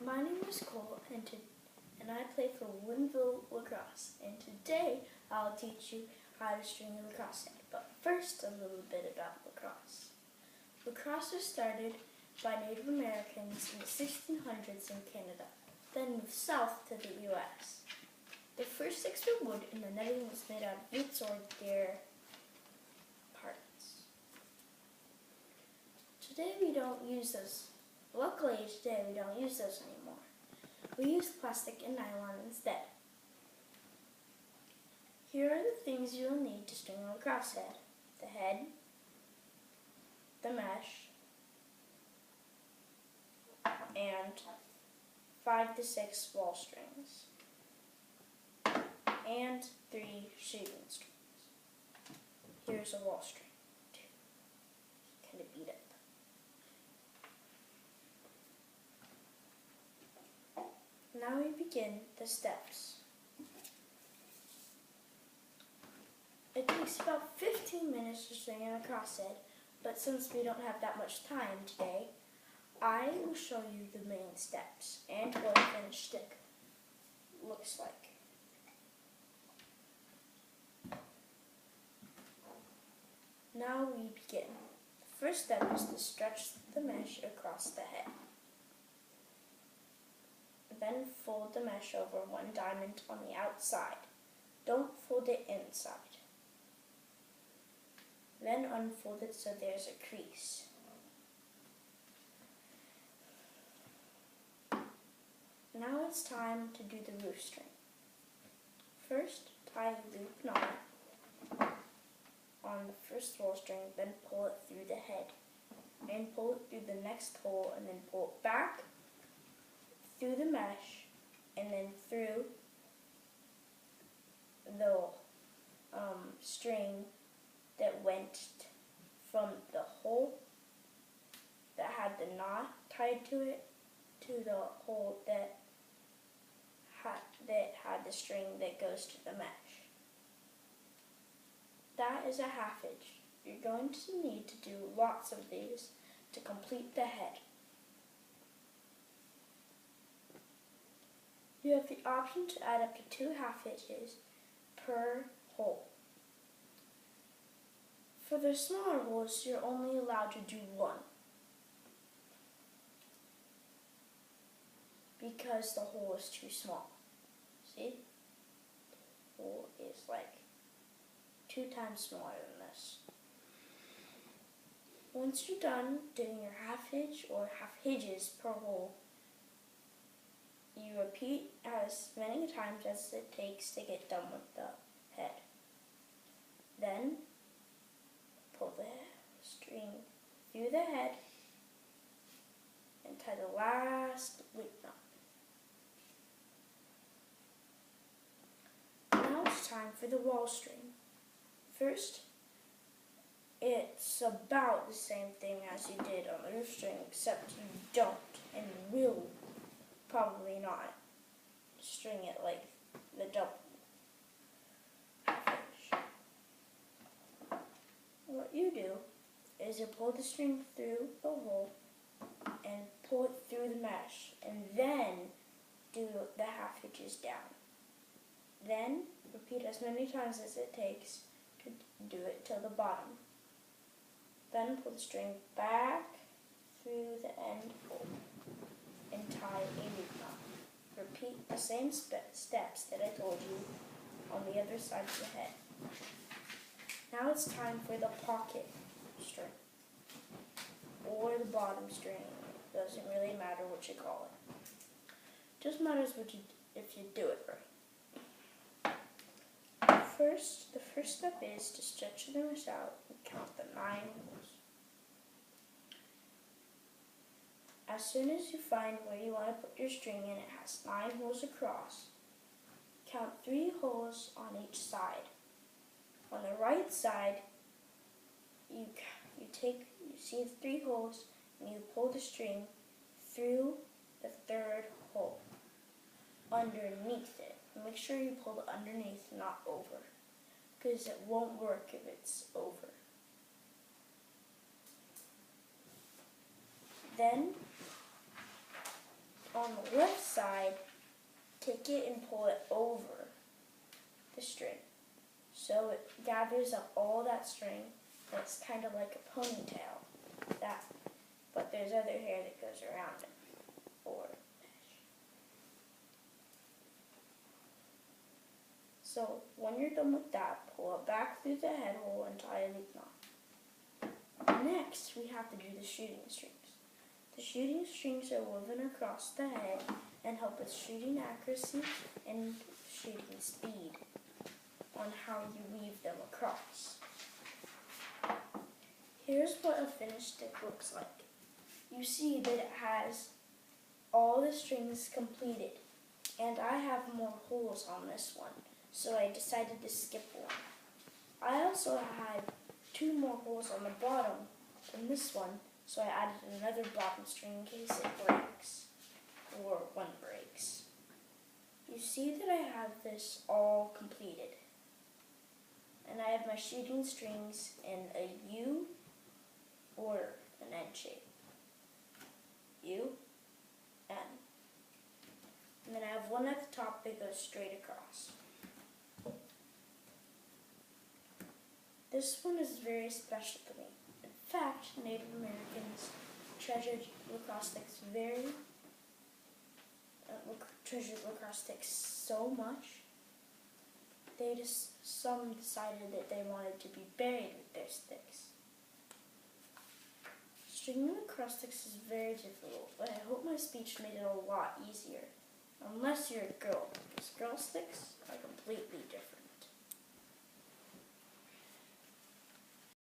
My name is Cole, and I play for Woodinville Lacrosse. And today I'll teach you how to string a lacrosse head. But first, a little bit about lacrosse. Lacrosse was started by Native Americans in the 1600s in Canada, then moved south to the U.S. The first sticks were wood, and the netting was made out of roots or their parts. Today we don't use those. Luckily, today we don't use those anymore. We use plastic and nylon instead. Here are the things you will need to string a lacrosse head: the head, the mesh, and 5 to 6 ball strings, and 3 shooting strings. Here's a wall string, too. Kind of beat it. Now we begin the steps. It takes about 15 minutes to string a lacrosse head, but since we don't have that much time today, I will show you the main steps and what a finished stick looks like. Now we begin. The first step is to stretch the mesh across the head. Then fold the mesh over one diamond on the outside. Don't fold it inside. Then unfold it so there's a crease. Now it's time to do the roof string. First, tie a loop knot on the first roll string, then pull it through the head, and pull it through the next hole, and then pull it back through the mesh, and then through the string that went from the hole that had the knot tied to it to the hole that had the string that goes to the mesh. That is a half hitch. You're going to need to do lots of these to complete the head. You have the option to add up to 2 half hitches per hole. For the smaller holes, you're only allowed to do 1, because the hole is too small. See? The hole is like 2 times smaller than this. Once you're done doing your half hitch or half hitches per hole, you repeat as many times as it takes to get done with the head. Then pull the string through the head and tie the last loop knot. Now it's time for the wall string. First, it's about the same thing as you did on the roof string, except you don't and will probably not string it like the double half hitch. What you do is you pull the string through the hole and pull it through the mesh, and then do the half hitches down. Then repeat as many times as it takes to do it till the bottom. Then pull the string back through the end hole and tie a loop knot. Repeat the same steps that I told you on the other side of the head. Now it's time for the pocket string, or the bottom string. Doesn't really matter what you call it. Just matters if you do it right. The first step is to stretch the mesh out and count the 9 holes. As soon as you find where you want to put your string and it has 9 holes across, count 3 holes on each side. On the right side, you see the 3 holes, and you pull the string through the 3rd hole underneath it. Make sure you pull it underneath, not over, because it won't work if it's over. Then on the left side, take it and pull it over the string. So it gathers up all that string, and it's kind of like a ponytail. But there's other hair that goes around it, or mesh. So when you're done with that, pull it back through the head hole and tie a loop knot. Next, we have to do the shooting strings. The shooting strings are woven across the head and help with shooting accuracy and shooting speed on how you weave them across. Here's what a finished stick looks like. You see that it has all the strings completed, and I have more holes on this one, so I decided to skip one. I also had 2 more holes on the bottom than this one, so I added another bottom string in case it breaks, or one breaks. You see that I have this all completed, and I have my shooting strings in a U or an N shape. U, N. And then I have one at the top that goes straight across. This one is very special to me. In fact, Native Americans treasured lacrosse sticks so much. Some decided that they wanted to be buried with their sticks. Stringing lacrosse sticks is very difficult, but I hope my speech made it a lot easier. Unless you're a girl, because girl sticks are completely different.